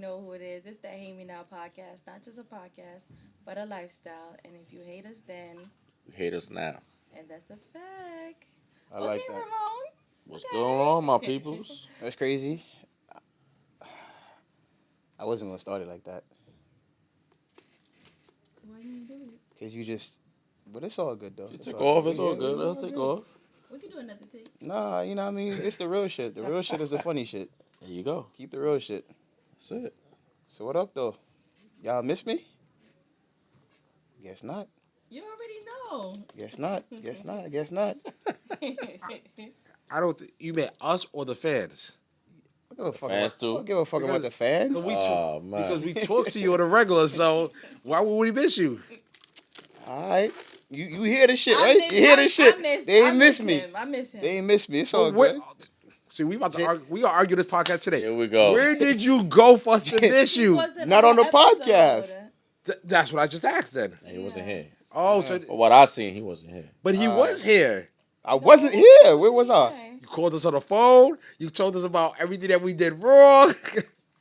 know who it is. It's the Hate Me Now podcast. Not just a podcast, but a lifestyle. And if you hate us then, You hate us now. and that's a fact. I like that. Ramon. What's Okay. going on, my peoples? That's crazy. I wasn't gonna start it like that. So why you do it? Cause you just, but it's all good though. You It's take all off, it's all Yeah, good. we Let's take off. We can do another take. Nah, you know what I mean? It's the real shit. The real shit is the funny shit. There you go. Keep the real shit. That's it. So what up though? Y'all miss me? Guess not. You already know. Guess not. Guess not. Guess not. I don't think you meant us or the fans. I don't give a fuck Fans about, too? I don't give a fuck about the fans. Because we, Oh, man. because we talk to you on a regular, so why would we miss you? All right. You hear this shit, I right? miss- You hear this shit. They I ain't miss me. him. I miss him. They ain't miss me. It's all Where- good. See, we about to argue, we gonna argue this podcast today. Here we go. Where did you go for us to miss He you? wasn't Not on the episode. podcast. That's what I just asked then. And he wasn't here. Oh, so But what I seen, he wasn't here. but he was here. I wasn't here. Where was I? Okay. You called us on the phone. You told us about everything that we did wrong.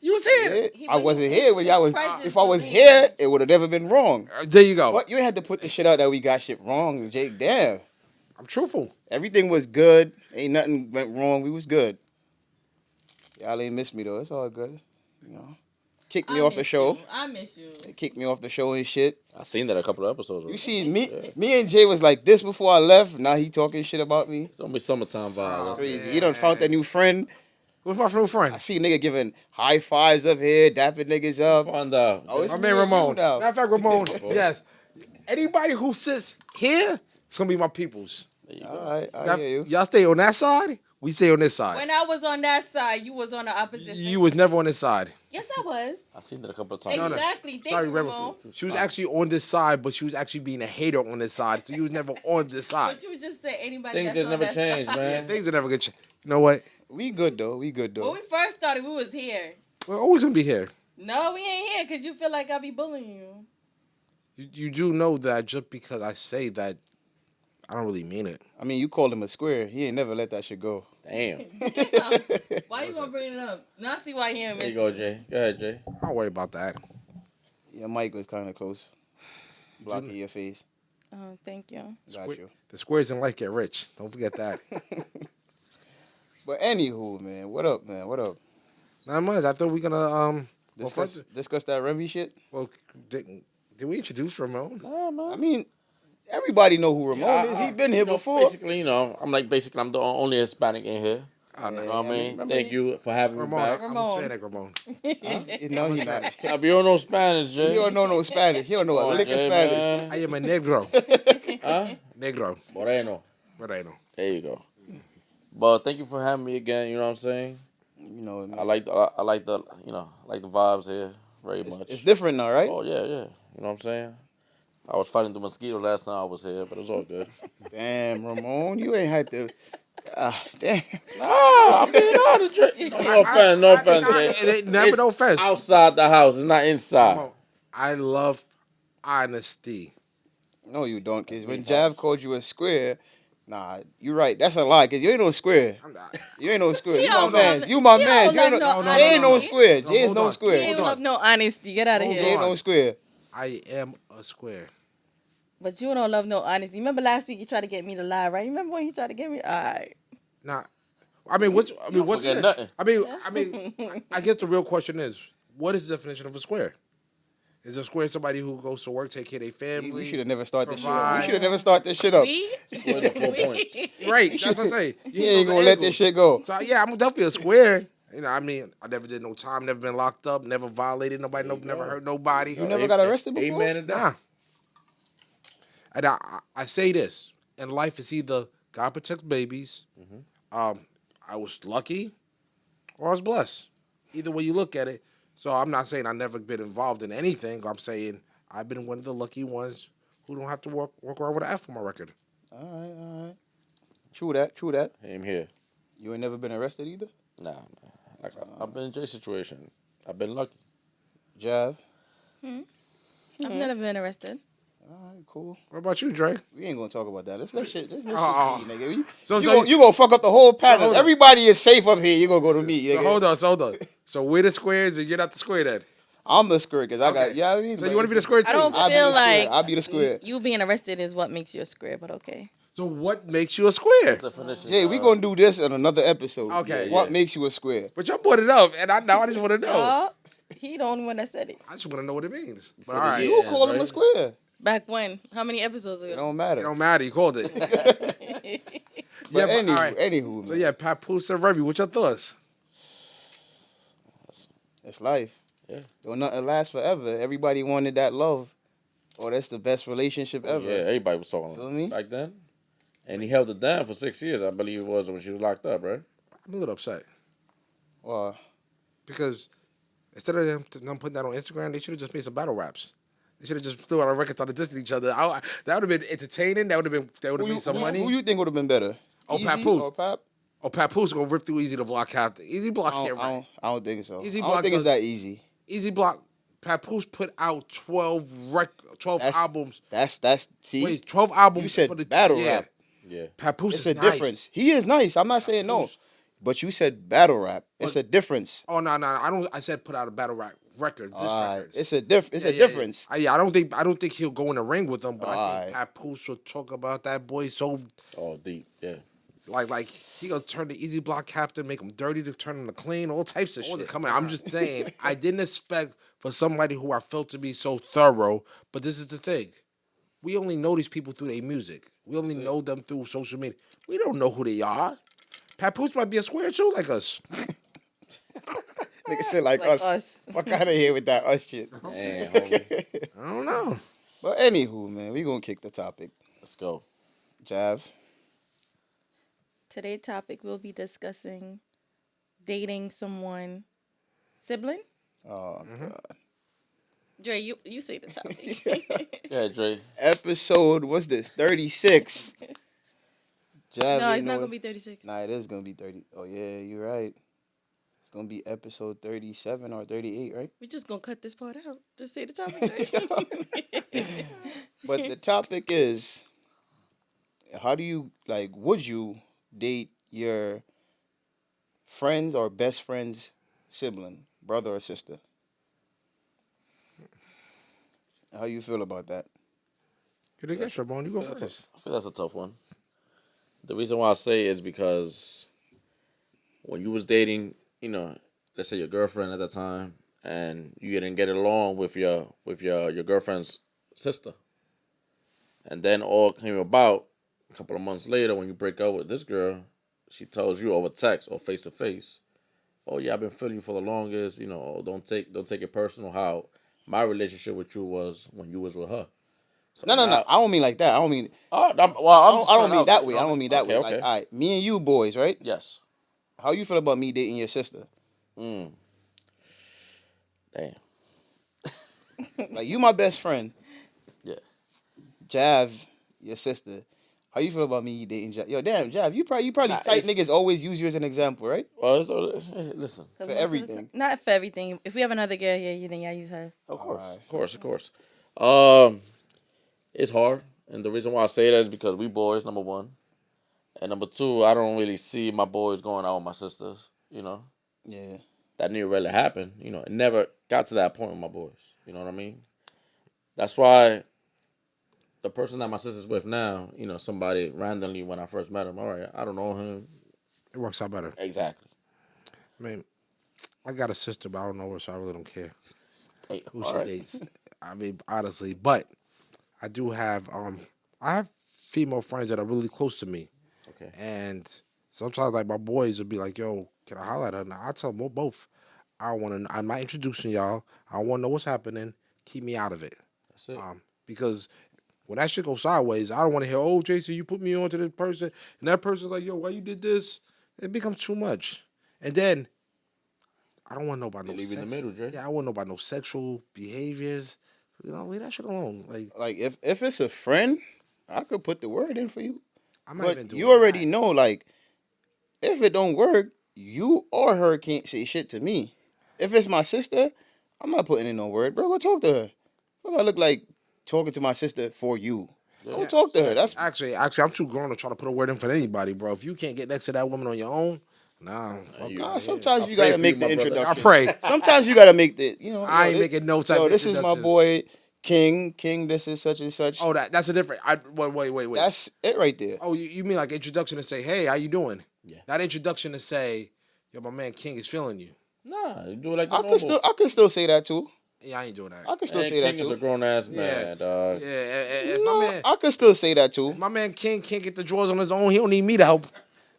You was here. I wasn't here when y'all was. Presence If I was was here, here. it would have never been wrong. There you go. What? You ain't had to put the shit out that we got shit wrong, Jake. Damn. I'm truthful. Everything was good. Ain't nothing went wrong. We was good. Y'all ain't miss me though. It's all good. You know. Kicked me I off the miss show. you. I miss you. They kicked me off the show and shit. I seen that a couple of episodes ago. You see me? Yeah. Me and Jay was like this before I left. Now he talking shit about me. It's only summertime vibes. That's Crazy. it. He done found that new friend. Who's my new friend? I see nigga giving high fives up here, dapping niggas up. Find out. Oh, it's My me man and Ramon. you now. Matter of fact, Ramon. Yes. Anybody who sits here, it's gonna be my peoples. There you go. All right, I Y'all, hear you. y'all stay on that side. We stay on this side. When I was on that side, you was on the opposite. You was never on this side. Yes, I was. I seen that a couple of times. No, no. Exactly. Thank Sorry, you, Rebel. Ramon. She was actually on this side, but she was actually being a hater on this side. So you was never on this side. But you just said anybody Things that's just on never that change, side. man. Things are never gonna change. You know what? We good though. We good When though. we first started, we was here. We're always gonna be here. No, we ain't here because you feel like I be bullying you. You do know that just because I say that, I don't really mean it. I mean, you called him a square. He ain't never let that shit go. Damn. Why you gonna bring it up? Now I see why he ain't There you missing. go, Jay. Go ahead, Jay. Don't worry about that. Your mic was kind of close. Blocking your face. Oh, thank you. Got Squ- you. The squares in life get rich. Don't forget that. But anywho, man, what up, man? What up? Not much. I thought we gonna Discuss that Remy shit. well, did we introduce Ramon? Nah, man. I mean, everybody know who Ramon is. He been here before. Basically, I'm the only Hispanic in here. I know. You know what I mean? remember Thank you for having me Ramon, back. I'm Ramon. Hispanic, Ramon. No, he not. If you don't know Spanish, He Jay. don't know no Spanish. He don't know a Come on, lick of Jay, Spanish. man. I am a negro. Huh? Negro. Moreno. What I know. There you go. But thank you for having me again. You know what I'm saying? You know, I like the vibes here very much. it's different now, right? Oh yeah. You know what I'm saying? I was fighting the mosquito last time I was here, but it was all good. Damn, Ramon, you ain't had to. Damn. Nah, I'm being honest, Jay. No offense, Jay. It ain't never It's no offense. outside the house. It's not inside. Ramon, I love honesty. No, you don't, cause when Jav called you a square, nah, you right. That's a lie, cause you ain't no square. I'm not. You ain't no square. He You my don't man. love- You my he man. don't You ain't love no, no Jay ain't no honesty. square. No, Jay is hold no on. He square. ain't on. love no honesty. Get out of Hold Jay here. ain't on. no square. I am a square. But you don't love no honesty. Remember last week you tried to get me to lie, right? Remember when you tried to get me? All right. Nah. What's forget it? nothing. I guess the real question is, what is the definition of a square? Is a square somebody who goes to work, take care of their family? We should have never started this shit up. Provide. We should have never started this shit up. We? Square the 4 points. Right, that's what I say. He ain't gonna let this shit go. So yeah, I'm definitely a square. You know, I mean, I never did no time, never been locked up, never violated nobody, never hurt nobody. You never got arrested before? Amen to that. Nah. And I say this, in life it's either God protects babies, I was lucky, or I was blessed. Either way you look at it. So I'm not saying I've never been involved in anything. I'm saying I've been one of the lucky ones who don't have to walk around with an F on my record. All right. True that. Same here. You ain't never been arrested either? Nah, man. Like, I've been in Jay's situation. I've been lucky. Jav? I've never been arrested. All right, cool. What about you, Dre? We ain't gonna talk about that. Let's let shit. Let's Oh. shit be, nigga. You, So you gonna fuck up the whole pattern. hold on. Everybody is safe up here. You gonna go to me. So Nigga. hold on. So we're the squares and you're not the square then. I'm the square because I got. Okay. Yeah, I mean. So you want to be the square too? I don't I'll be feel the square. like I'll be the square. you being arrested is what makes you a square, but okay. So what makes you a square? Definition. Jay, we gonna do this in another episode. Okay. What Yeah. makes you a square? But y'all brought it up, and I just want to know. He the only one that said it. I just want to know what it means. But For all the right, year. You call him right? a square. Back when? How many episodes It ago? don't it matter. don't matter. You called it. But Yeah, anywho, all right. anywho. So man. yeah, Papoose and Remy, what's your thoughts? It's life. Yeah. Don't nothing last forever. Everybody wanted that love. Oh, that's the best relationship ever. Yeah, everybody was talking Feel me? back then. And he held it down for 6 years, I believe it was, when she was locked up, right? I'm a little upset Well, because instead of them putting that on Instagram, they should have just made some battle raps. They should have just threw out a record started dissing each other. That would have been entertaining. That would have made some money. Who you think would have been better? Oh, Easy Papoose. or Pap? Oh, Papoose gonna rip through Easy to Block Captain. Easy Block can't rap. I don't think so. Easy I Block don't think it's does- that easy. Easy Block. Papoose put out 12 albums. That's see. Wait, 12 albums. You said for the battle yeah. rap. Yeah. Papoose It's is a nice. difference. He is nice. I'm not saying no, Papoose. but you said battle rap. It's a difference. Oh no, I don't. I said put out a battle rap record. This records. It's a difference. Yeah, I don't think he'll go in the ring with them, but I think Alright. Papoose will talk about that boy so Oh, deep. Yeah. like he gonna turn the Easy Block captain, make him dirty to turn him to clean, all types of shit. Coming, I'm just saying, I didn't expect for somebody who I felt to be so thorough. But this is the thing, we only know these people through their music. We only know them through social media. We don't know who they are. Papoose might be a square too, like us. Nigga said like us. Fuck out of here with that us shit. Damn, homie. I don't know. But anywho, man, we gonna kick the topic. Let's go. Jav. Today's topic we'll be discussing dating someone sibling. Oh God. Dre, you say the topic. Yeah, Dre. Episode, what's this? 36. Jav, No, you it's know not it. gonna be 36. Nah, it is gonna be 30. Oh yeah, you're right. It's gonna be episode 37 or 38, right? We're just gonna cut this part out. Just say the topic. Dre. But the topic is, how do you would you date your friends or best friend's sibling, brother or sister? How you feel about that? Get a guess, Ramon. You go I first. feel that's a tough one. The reason why I say is because when you was dating, let's say your girlfriend at the time, and you didn't get along with your girlfriend's sister, and then all came about a couple of months later when you break up with this girl, she tells you over text or face to face, "Oh yeah, I've been feeling you for the longest. Don't take it personal how my relationship with you was when you was with her." So No. I don't mean like that. I don't mean. Oh, I don't mean that way. I don't mean that way. Okay. Like, all right, me and you boys, right? Yes. How you feel about me dating your sister? Damn. Like, you my best friend. Yeah. Jav, your sister. How you feel about me dating Jav? Yo, damn, Jav, you probably tight niggas always use you as an example, right? Well, listen. For everything. Not for everything. If we have another girl here, then I use her. Of course, Alright. of course. It's hard, and the reason why I say that is because we boys, number one, and number two, I don't really see my boys going out with my sisters. Yeah. That didn't really happen. It never got to that point with my boys. You know what I mean? That's why the person that my sister's with now, somebody randomly when I first met him, all right, I don't know him. It works out better. Exactly. I mean, I got a sister, but I don't know her, so I really don't care Hey, who all she right. dates. I mean, honestly, but I do have I have female friends that are really close to me, Okay. and sometimes like my boys would be like, "Yo, can I holler at her?" Now I tell them both, I want to. I'm not introducing y'all. I want to know what's happening. Keep me out of it, That's it. because when that shit goes sideways, I don't want to hear, "Oh, Jason, you put me on to this person," and that person's like, "Yo, why you did this?" It becomes too much, and then I don't want to know about They no leave you in the middle, Dre. Yeah, I want to know about no sexual behaviors. Leave that shit alone. Like, if it's a friend, I could put the word in for you. I'm not even But doing you already that. know, like, if it don't work, you or her can't say shit to me. If it's my sister, I'm not putting in no word, bro. Go talk to her. What I look like talking to my sister for you. Yeah. Don't talk to her. That's Actually, I'm too grown to try to put a word in for anybody, bro. If you can't get next to that woman on your own, nah. Fuck you- outta Nah, here. sometimes I you pray gotta for make you, the my brother. introduction. I pray. Sometimes you gotta make the, I ain't making no type of this is my introductions. boy King. King, this is such and such. Oh, that's a different. Wait. That's it right there. Oh, you mean like introduction to say, hey, how you doing? Yeah. Not introduction to say, yo, my man King is feeling you. Nah, you do it like the I normal. can still say that too. Yeah, I ain't doing that. I can still And say that King is a too. grown ass Yeah. man, dog. Yeah, if No, my man, I can still say that too. if my man King can't get the drawers on his own, he don't need me to help.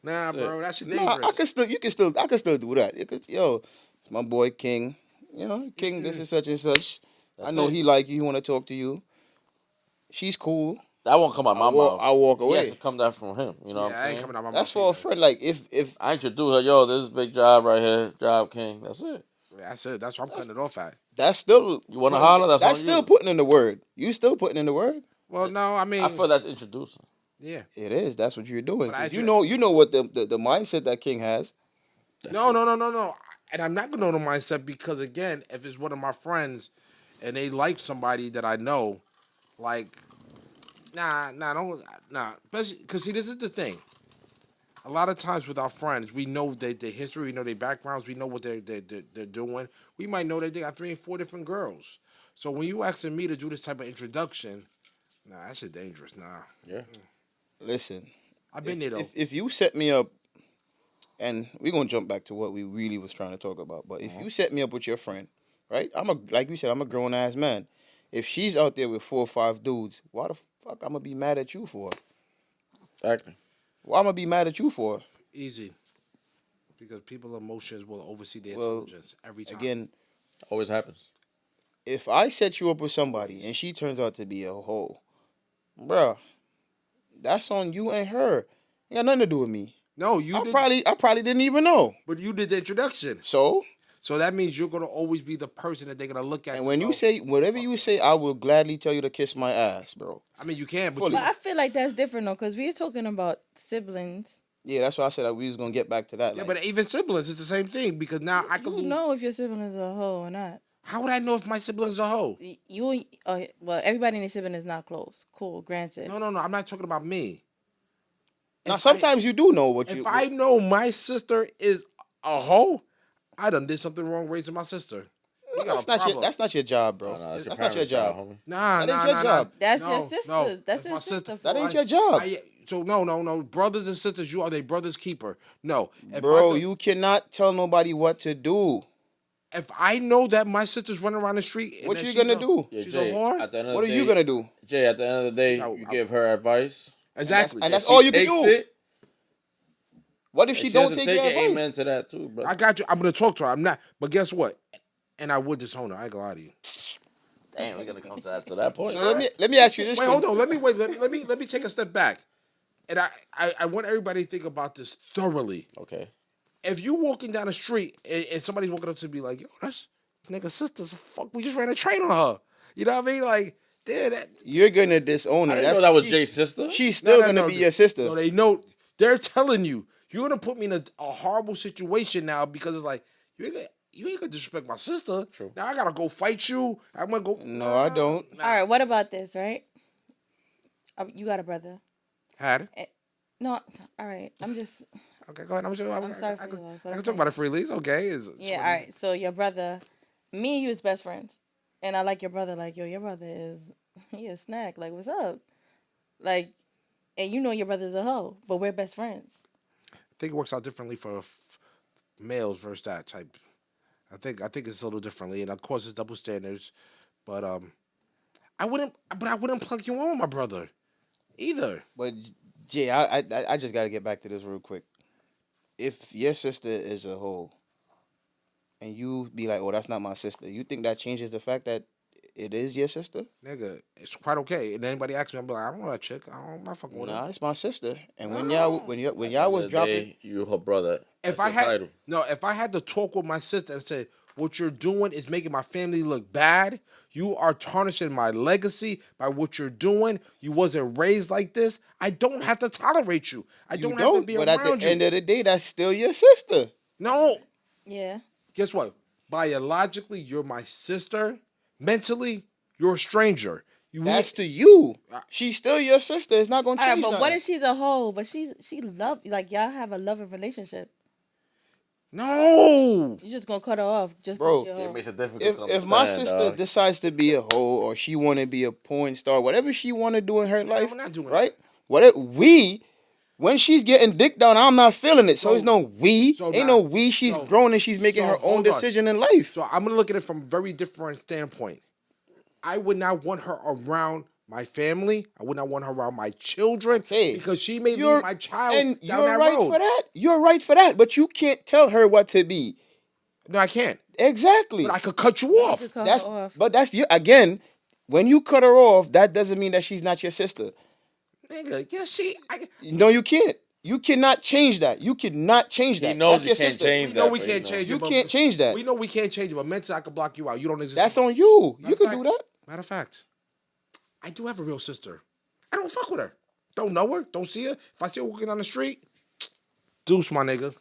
Nah, That's bro, it. that shit No, dangerous. I can still do that. It's my boy King. You know, King, this is such and such. I That's know it. he like you. He want to talk to you. She's cool. That won't come out my mouth. I walk It has away. to come that from him. You know what I I'm ain't saying? coming out my That's mouth for a either. friend. Like if I introduce her, yo, this is big job right here, Job King. That's it. That's it. That's what I'm cutting it off at. that's still You wanna holler? That's on still you. putting in the word. You still putting in the word. Well, no, I mean, I feel that's introducing. yeah. It is. That's what you're doing. But I 'Cause you ju- know what the mindset that King has. That's No, it. no. And I'm not gonna know the mindset because again, if it's one of my friends and they like somebody that I know, like, nah. Especially because see, this is the thing. A lot of times with our friends, we know their history, we know their backgrounds, we know what they're doing. We might know that they got 3 and 4 different girls. So when you asking me to do this type of introduction, nah, that shit dangerous. Nah, Yeah. Listen, I've been there though. if you set me up, and we're gonna jump back to what we really was trying to talk about. But if you set me up with your friend, right? Like you said, I'm a grown ass man. If she's out there with 4 or 5 dudes, why the fuck I'm gonna be mad at you for? Exactly. Why I'm gonna be mad at you for? Easy. Because people emotions will oversee their Well, intelligence every time. Again, Always happens. if I set you up with somebody and she turns out to be a hoe, bruh, that's on you and her. It got nothing to do with me. No, you I did, probably didn't even know. but you did the introduction. So, So that means you're gonna always be the person that they're gonna look at. and to when go, you say whatever you say, I will gladly tell you to kiss my ass, bro. I mean, you can, but Fully. But I feel like that's different though, because we're talking about siblings. Yeah, that's why I said that we was gonna get back to that. yeah, like, but even siblings, it's the same thing because now I You can lose. know if your sibling is a hoe or not. How would I know if my siblings are hoe? Well, everybody in your sibling is not close. Cool, granted. No. I'm not talking about me. now If sometimes you do know what If you. I know my sister is a hoe, I done did something wrong raising my sister. We got a problem. that's not your job, bro. No, that's your not your parents' job. homie. Nah, That ain't your job. That's No, your sister. no, That's that's your my sister. That ain't Fren. your job, So no. Brothers and sisters, you are their brother's keeper. No, if bro. I, You cannot tell nobody what to do. if I know that my sister's running around the street, and What that you she's gonna do? Yeah, She's Jay, a whore. at the end of What the are you day- gonna do? Jay, at the end of the day, No, you I- give her advice. Exactly. And that's If she all you can takes do. It, What if if she she don't doesn't take take your it, advice? amen to that too, bro. I got you. I'm gonna talk to her. I'm not. But guess what? And I would disown her. I ain't gonna lie to you. Damn, we're gonna come to that point. So let me ask you this. Wait, hold on. Let me take a step back. And I want everybody to think about this thoroughly. Okay. If you walking down the street and somebody's walking up to me like, yo, that's nigga sister's fuck, we just ran a train on her. You know what I mean? Like, damn that. You're gonna disown her. I didn't know that was she's- Jay's sister. She's still No, gonna be your sister. No, they know. They're telling you. You're gonna put me in a horrible situation now because it's like you ain't gonna disrespect my sister. True. Now I gotta go fight you. I'm gonna go. No, I don't. Nah. All right, what about this, right? You got a brother. Had it. No, all right. I'm just, Okay, go ahead. I'm sorry I'm sorry I for can, your loss. I can talk about it freely. It's okay. yeah, all right. So your brother, me and you is best friends. And I like your brother, like, yo, your brother is, he a snack. Like, what's up? Like, and you know your brother's a hoe, but we're best friends. I think it works out differently for males versus that type. I think it's a little differently, and of course it's double standards. But I wouldn't plug you on with my brother either. But Jay, I just gotta get back to this real quick. If your sister is a hoe, and you be like, "Oh, that's not my sister," you think that changes the fact that it is your sister? Nigga, it's quite okay. And anybody asks me, I'm like, I don't know that chick. I'm not fucking with her. Nah, it's my sister. And when y'all was dropping, you her brother. If That's I your had title. if I had to talk with my sister and say, what you're doing is making my family look bad. You are tarnishing my legacy by what you're doing. You wasn't raised like this. I don't have to tolerate you. I you don't don't. have to be But around at the you. end of the day, that's still your sister. No. Yeah. Guess what? Biologically, you're my sister. Mentally, you're a stranger. That's to you. She's still your sister. It's not gonna All right, change but what nothing. if she's a hoe? But she love like y'all have a loving relationship. No. You just gonna cut her off just because Bro, she a It hoe. makes it difficult if to if my understand, sister dog. decides to be a hoe or she want to be a porn star, whatever she want to do in her life, I'm not doing right? Whatever when she's getting dick down, I'm not feeling it. So it's no we. so Ain't now- no we. She's so- grown and she's making so her own hold on. decision in life. So I'm gonna look at it from a very different standpoint. I would not want her around my family. I would not want her around my children. Okay. Because she may You're lead my child and down you're that right road. for that. You're right for that. But you can't tell her what to be. No, I can't. Exactly. But I could cut you You off. could cut That's her off. but that's you again. When you cut her off, that doesn't mean that she's not your sister. Nigga, No, you can't. You cannot change that. You cannot change He that. knows That's he your can't sister. change we that. know we but, can't change You it. but- can't change that. We know we can't change it, but mentally I can block you out. You don't exist. That's no more. on you. Matter You of could fact- do that. Matter of fact, I do have a real sister. I don't fuck with her. Don't know her. Don't see her. If I see her walking down the street, deuce, my nigga.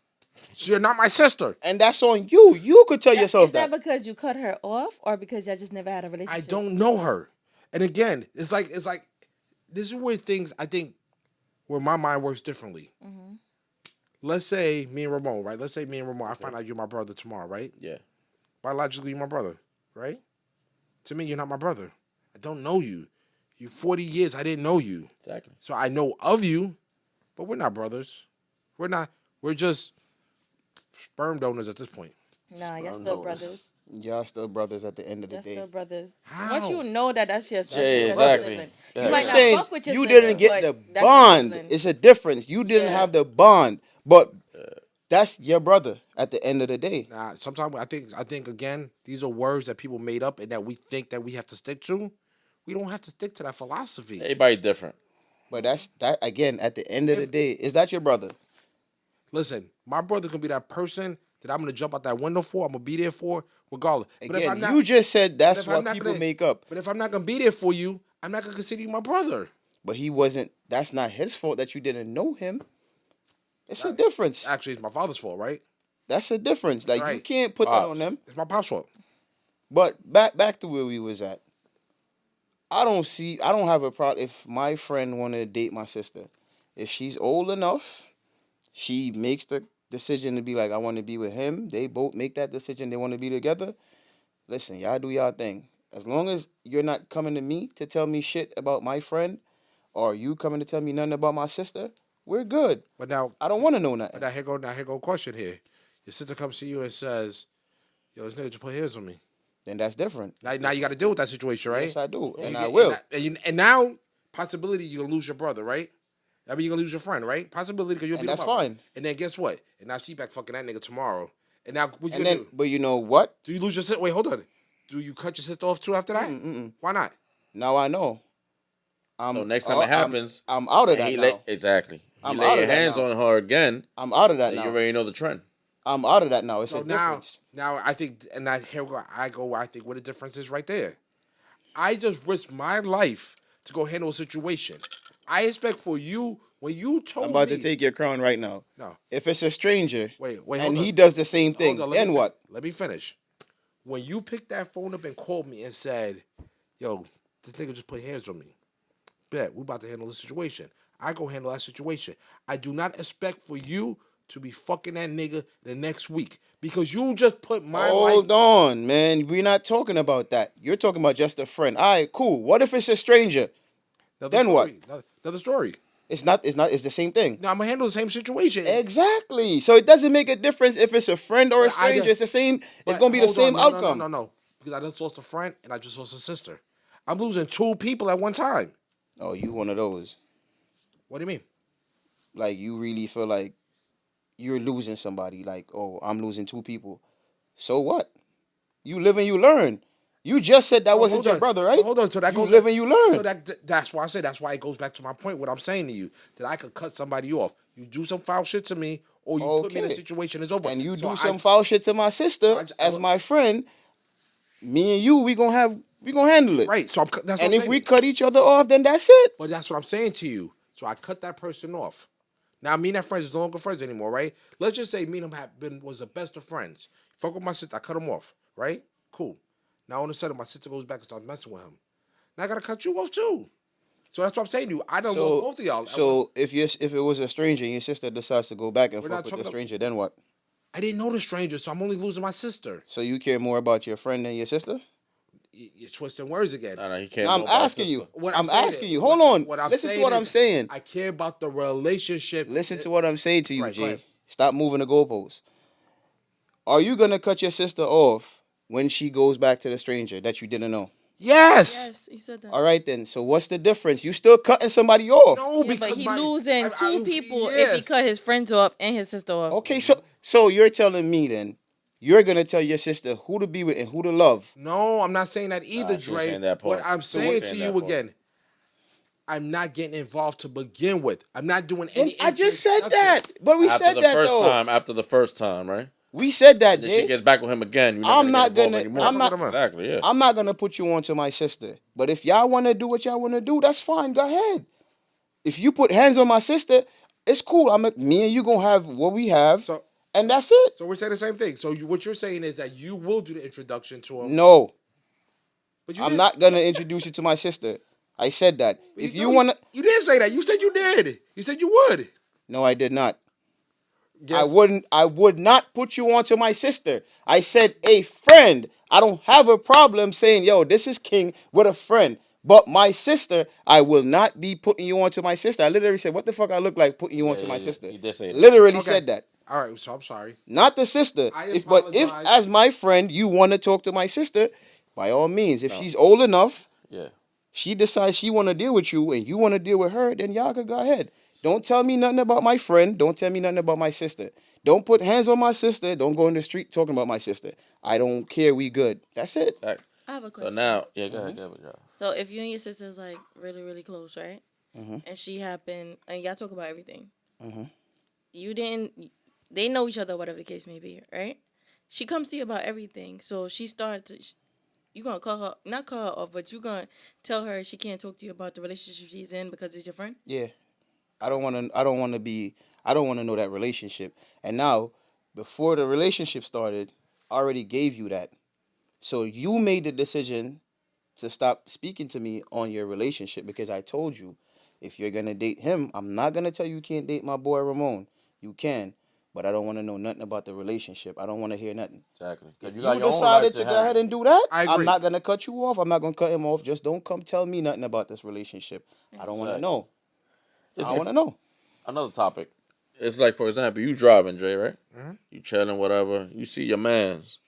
You're not my sister. And that's on you. You could tell Is yourself that that. because you cut her off, or because y'all just never had a I relationship? don't know her. And again, it's like this is where things I think where my mind works differently. Mm-hmm. Let's say me and Ramon, right? Let's say me and Ramon, I find out you're my brother tomorrow, right? Yeah. Biologically, you're my brother, right? To me, you're not my brother. I don't know you. You 40 years, I didn't know you. Exactly. So I know of you, but we're not brothers. We're just sperm donors at this point. Nah, y'all Sperm still donors. brothers. Y'all still brothers at the end of the Y'all day. still brothers. How? Once you know that that's your Yeah, that's exactly. sibling. Yeah. You You're might not saying fuck with your you sibling, didn't get the but that's your bond. sibling. It's a difference. You didn't Yeah. have the bond, but that's your brother at the end of the day. Nah, sometimes I think again, these are words that people made up and that we think that we have to stick to. We don't have to stick to that philosophy. Everybody different. But that's that again. At the end of the day, is that your brother? Listen, my brother can be that person that I'm gonna jump out that window for. I'm gonna be there for, regardless. But if Again, I'm not, you just said that's if I'm what not people gonna- make up. But if I'm not gonna be there for you, I'm not gonna consider you my brother. But he wasn't. That's not his fault that you didn't know him. It's a difference. Actually, it's my father's fault, right? That's a difference. Like you Right. can't put that Pops. on them. It's my pop's fault. But back to where we was at. I don't have a problem if my friend wanted to date my sister. If she's old enough, she makes the decision to be like, I want to be with him. They both make that decision. They want to be together. Listen, y'all do y'all thing. As long as you're not coming to me to tell me shit about my friend, or you coming to tell me nothing about my sister, we're good. But now, I don't want to know nothing. but here go a question here. Your sister comes to you and says, "Yo, this nigga just put hands on me." Then that's different. Now you got to deal with that situation, right? Yes, I do, and I you- will. And now, possibility you're gonna lose your brother, right? I mean, you're gonna lose your friend, right? Possibility because you'll And be that's the mother. fine. And then guess what? And now she back fucking that nigga tomorrow. And now what you And gonna then, do? but you know what? Do you lose your sister? Wait, hold on. Do you cut your sister off too after that? Why not? Now I know. So next time it happens, I'm out of and that he now. exactly. He I'm lay out of your that hands now. on her again. I'm out of that Then now. you already know the trend. I'm out of that now. It's So a difference. now I think, and I go where I think what the difference is right there. I just risked my life to go handle a situation. I expect for you when you told I'm about me. to take your crown right now. No, If it's a stranger wait, and hold he on. does the same thing, Hold on, let me then what? Let me finish. When you picked that phone up and called me and said, "Yo, this nigga just put hands on me," bet we about to handle the situation. I go handle that situation. I do not expect for you to be fucking that nigga the next week because you just put my life. Hold on, man. We're not talking about that. You're talking about just a friend. All right, cool. What if it's a stranger? Then what? Another story. It's not. It's the same thing. No, I'm gonna handle the same situation. Exactly. So it doesn't make a difference if it's a friend or a But I stranger. don't- It's the same. It's But gonna be the hold same on, outcome. No. Because I just lost a friend and I just lost a sister. I'm losing two people at one time. Oh, you one of those. What do you mean? Like you really feel like you're losing somebody. Like, oh, I'm losing two people. So what? You live and you learn. You just said that So wasn't hold your on. brother, So right? hold on. So that you goes live back- and you learn. So that's why I say that's why it goes back to my point. What I'm saying to you that I could cut somebody off. You do some foul shit to me, or you put me in a Okay. situation is over. And you So do I- some foul shit to my sister I- as my friend. Me and you, we gonna handle it. right. So that's And what if I'm we saying. cut each other off, then that's it. But that's what I'm saying to you. So I cut that person off. Now me and that friends is no longer friends anymore, right? Let's just say me and him was the best of friends. Fuck with my sister, I cut him off, right? Cool. Now all of a sudden my sister goes back and starts messing with him. and I gotta cut you off too. So that's what I'm saying to you. I don't lost both of y'all. So if it was a stranger and your sister decides to go back and We're fuck not with the talking stranger, then what? I didn't know the stranger, so I'm only losing my sister. So you care more about your friend than your sister? You're twisting words again. No, he can't. No, I'm know about asking you. sister. What I'm saying asking is- you. Hold on. What I'm Listen to saying what I'm is saying. I care about the relationship. Listen to what I'm saying to you, Right, go Jay. ahead. Stop moving the goalposts. Are you gonna cut your sister off when she goes back to the stranger that you didn't know? Yes. Yes, he said that. All right then. So what's the difference? You still cutting somebody off? No, Yeah, because but he my, losing two people if he yes. cut his friends off and his sister off. Okay, so you're telling me then you're gonna tell your sister who to be with and who to love? No, I'm not saying that either, she ain't Dre. saying that What part. I'm She saying ain't to saying you that part. again, I'm not getting involved to begin with. I'm not doing Then any. I just said introduction. that, but we said that though. After the first time, right? We said that, And then she Jay. gets back with him again. You're I'm not not gonna gonna. get involved I'm anymore. not. Exactly. Yeah. I'm not gonna put you on to my sister. But if y'all want to do what y'all want to do, that's fine. Go ahead. If you put hands on my sister, it's cool. Me and you gonna have what we have, So, and that's it. so we're saying the same thing. So what you're saying is that you will do the introduction to him. No, But you I'm did. not gonna introduce you to my sister. I said that. But If no, you wanna, you did say that. You said you did. You said you would. no, I did not. Guess, I would not put you on to my sister. I said a friend. I don't have a problem saying, yo, this is King with a friend. But my sister, I will not be putting you on to my sister. I literally said, what the fuck I look like putting you on to my sister? You did say that. Literally Okay. said that. All right. So I'm sorry. Not the sister. I If apologize. as my friend you want to talk to my sister, by all means. If No. she's old enough, Yeah. she decides she want to deal with you and you want to deal with her, then y'all could go ahead. Don't tell me nothing about my friend. Don't tell me nothing about my sister. Don't put hands on my sister. Don't go in the street talking about my sister. I don't care. We good. That's it. Exactly. I have a So question. now, yeah, go ahead, go ahead. So if you and your sister's like really, really close, right? Mhm. And she happened, and y'all talk about everything. Mhm. You didn't. They know each other, whatever the case may be, right? She comes to you about everything, so she starts. You gonna call her, not call her off, but you gonna tell her she can't talk to you about the relationship she's in because it's your friend. Yeah. I don't want to. I don't want to be. I don't want to know that relationship. And now, before the relationship started, I already gave you that. So you made the decision to stop speaking to me on your relationship because I told you if you're gonna date him, I'm not gonna tell you you can't date my boy Ramon. You can, but I don't want to know nothing about the relationship. I don't want to hear nothing. Exactly. 'Cause If you got you your own decided life to to go have. ahead and do that, I I'm agree. not gonna cut you off. I'm not gonna cut him off. Just don't come tell me nothing about this relationship. I don't want to Exactly. know. I It's don't want to know. another topic. It's like, for example, you driving, Jay, right? Mhm. You chilling, whatever. You see your man's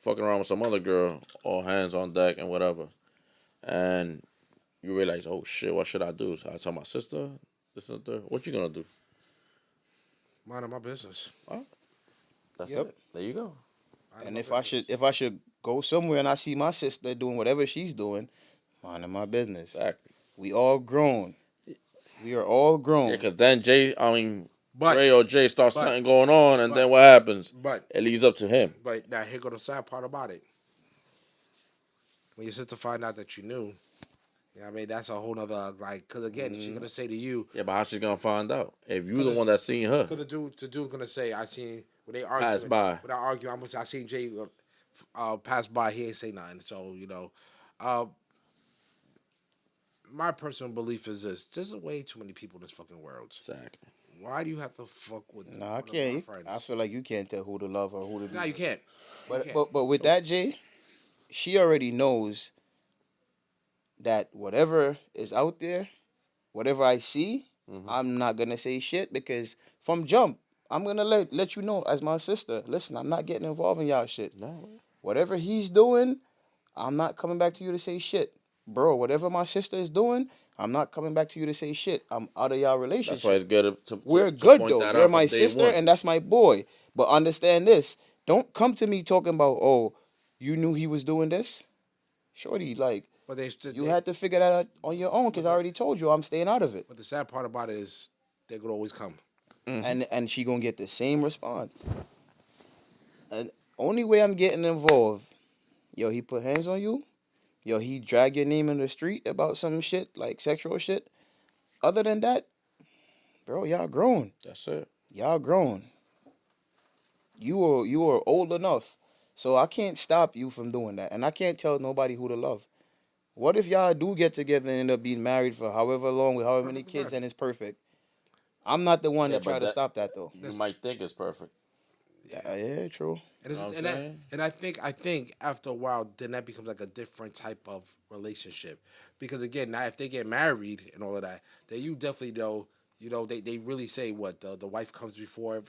fucking around with some other girl, all hands on deck and whatever. And you realize, oh shit, what should I do? So I tell my sister, this and that. What you gonna do? Mind my business. That's Yep. it. There you go. Mind And my if I should go somewhere and I see my sister doing whatever she's doing, minding my business. Exactly. We all grown. We are all grown. Yeah, because then But Ray or Jay starts but- something going on, and but- then what happens? but It leads up to him. but now here go the sad part about it. When your sister find out that you knew, you know what I mean, that's a whole nother like. Because again, she's gonna say to you, Yeah, but how's she gonna find out if you the one that's seen her? because the dude gonna say, I seen when they argue. Pass by. When I argue, I'm gonna say I seen Jay pass by. He ain't say nothing. So my personal belief is this: there's way too many people in this fucking world. Exactly. Why do you have to fuck with? No, I one of my can't. friends? I feel like you can't tell who to love or who to be. No, you can't. But, can't. but with that, Jay, she already knows that whatever is out there, whatever I see, I'm not gonna say shit because from jump, I'm gonna let you know as my sister. Listen, I'm not getting involved in y'all shit. No. Whatever he's doing, I'm not coming back to you to say shit. Bro, whatever my sister is doing, I'm not coming back to you to say shit. I'm out of y'all relationship. That's why it's good to We're to good point though. that You're out my from day sister one. and that's my boy. But understand this. Don't come to me talking about, oh, you knew he was doing this. Shorty, like, But they still. you had to figure that out on your own because I already told you I'm staying out of it. But the sad part about it is they could always come. And she gonna get the same response. And only way I'm getting involved, yo, he put hands on you. Yo, he drag your name in the street about some shit, like sexual shit. Other than that, bro, y'all grown. That's it. Y'all grown. You are old enough. So I can't stop you from doing that. And I can't tell nobody who to love. What if y'all do get together and end up being married for however long with however many Perfect kids man. and it's perfect? I'm not the one Yeah, to try but to that stop that though. you might think it's perfect. Yeah, yeah, true. And, You know what I'm and that saying? and I think after a while then that becomes like a different type of relationship because again now if they get married and all of that then you definitely know they really say what the wife comes before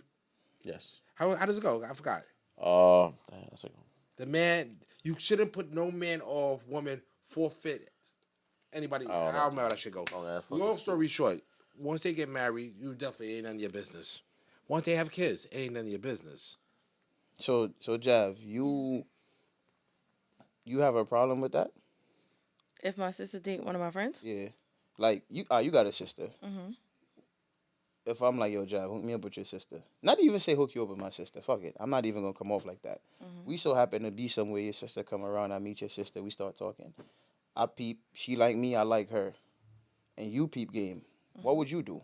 Yes. how does it go I forgot That's a the man you shouldn't put no man or woman forfeit anybody oh, I don't know how that should go okay, that's fucking long stupid. story short once they get married you definitely ain't none of your business once they have kids it ain't none of your business. So Jav, you have a problem with that? If my sister date one of my friends, Yeah. Like you got a sister. mm-hmm. If I'm like, yo, Jav, hook me up with your sister. Not even say hook you up with my sister. Fuck it. I'm not even gonna come off like that. Mm-hmm. We so happen to be somewhere. Your sister come around. I meet your sister. We start talking. I peep. She like me. I like her. And you peep game. What Mm-hmm. would you do?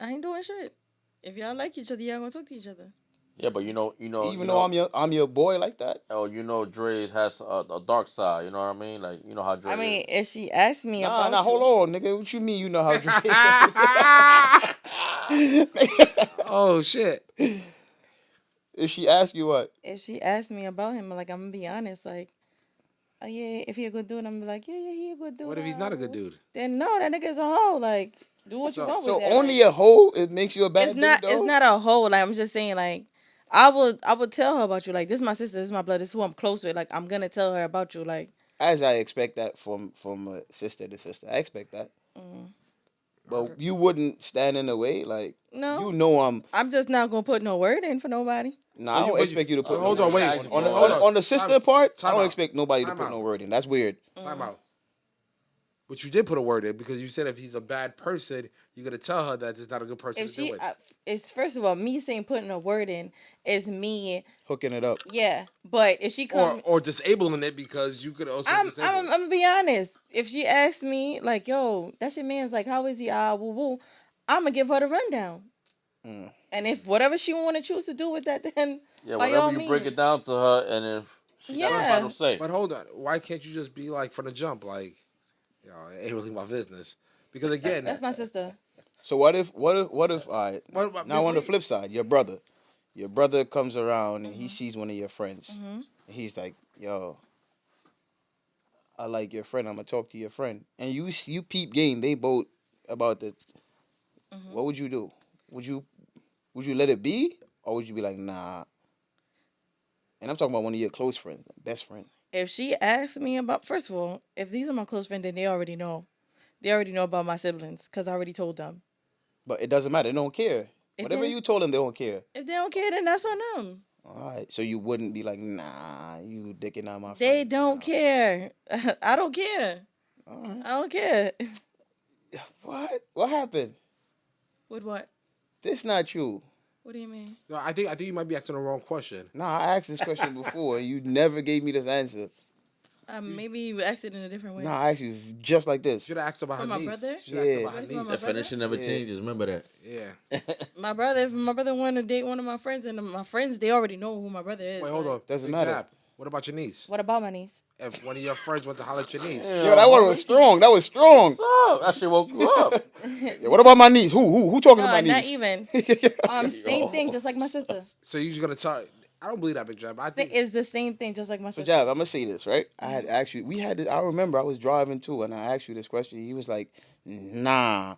I ain't doing shit. If y'all like each other, y'all gonna talk to each other. Yeah, but Even though I'm your boy like that. oh, Dre has a dark side. You know what I mean? Like how Dre I is. mean, if she asks me Nah, about hold you, on, nigga. What you mean? You know how Drake Oh shit. If she asks you what? if she asks me about him, like I'm gonna be honest, like, oh yeah, if he a good dude, I'm gonna be like, yeah, he a good dude. What if he's not a good dude? Then no, that nigga is a hoe. Like, do what you So- want with So that. only like, a hoe it makes you a bad it's not dude, though? it's not a hoe. Like I'm just saying, like I would tell her about you. Like this is my sister, this is my blood, this is who I'm close with. Like I'm gonna tell her about you. Like, As I expect that from a sister to sister. I expect that. mm, But you wouldn't stand in the way, like no, I'm just not gonna put no word in for nobody. No, But I you- don't but expect you to put no hold on, word wait. in. On the, Hold on, on. on the sister part, I Time don't out. expect nobody to Time put out. no word in. That's weird. Time out. But you did put a word in because you said if he's a bad person, you're gonna tell her that he's not a good person If to deal she, with. it's first of all me saying putting a word in is me, Hooking it up. yeah. But if she comes, Or disabling it because you could also disable I'm it. gonna be honest. If she asks me like, "Yo, that's your man's," like, "How is he?" Woo woo. I'm gonna give her the rundown. Mm. And if whatever she want to choose to do with that, then Yeah, by whatever all you break it means, down to her, and if she got the yeah. final say. But hold on, why can't you just be like from the jump, like, it ain't really my business? Because again, That's my sister. So what if all right, what, now on the before- flip side, your brother comes around and he sees one of your friends. Mm-hmm. And he's like, yo, I like your friend. I'm gonna talk to your friend. And you peep game. They both about the. Mm-hmm. What would you do? Would you let it be, or would you be like, nah? And I'm talking about one of your close friends, best friend. If she asks me about, first of all, if these are my close friends, then they already know. They already know about my siblings because I already told them. But it doesn't matter. They don't care. If Whatever they you told them, they don't care. if they don't care, then that's on them. All right. So you wouldn't be like, nah, you dicking out my friend. They don't Nah. care. I don't care. All right. I don't care. What? What happened? With what? This not you. What do you mean? no, I think you might be asking the wrong question. Nah, I asked this question before, and you never gave me this answer. Maybe you asked it in a different way. Nah, I asked you just like this. Should have asked about For her my niece. brother? Should have asked Yeah. about her Where's my niece. brother? Definition never Yeah. changes. Remember that. Yeah. My brother, if my brother wanted to date one of my friends, and my friends, they already know who my brother is. Wait, hold like, on. Doesn't Big matter. Jab, what about your niece? What about my niece? If one of your friends went to holler at your niece, Yeah, Yo, that one was strong. That was strong. What's up? That shit woke you up. Yeah, what about my niece? Who talking to No, my not niece? even. Same thing, just like my sister. so you just gonna tell? I don't believe that, Big Jab. I think It's the same thing, just like my So, sister. Jav, I'm gonna say this, right? I had asked you. We had this. I remember I was driving too, and I asked you this question. He was like, "Nah,"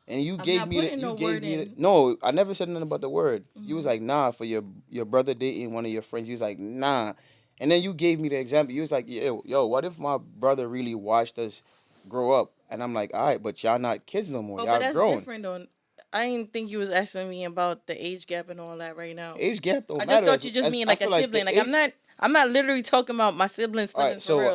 and you I'm gave not me the. putting You no gave word me the. in. No, I never said nothing about the word. You was like, "Nah," for your brother dating one of your friends. You was like, "Nah," and then you gave me the example. You was like, "Yo, what if my brother really watched us grow up?" And I'm like, "All right, but y'all not kids no more. Oh, Y'all but that's grown. different, though. I didn't think you was asking me about the age gap and all that right now. Age gap don't I just matter." thought you just mean like a sibling. Like I'm not literally talking about my siblings All right, for so, real.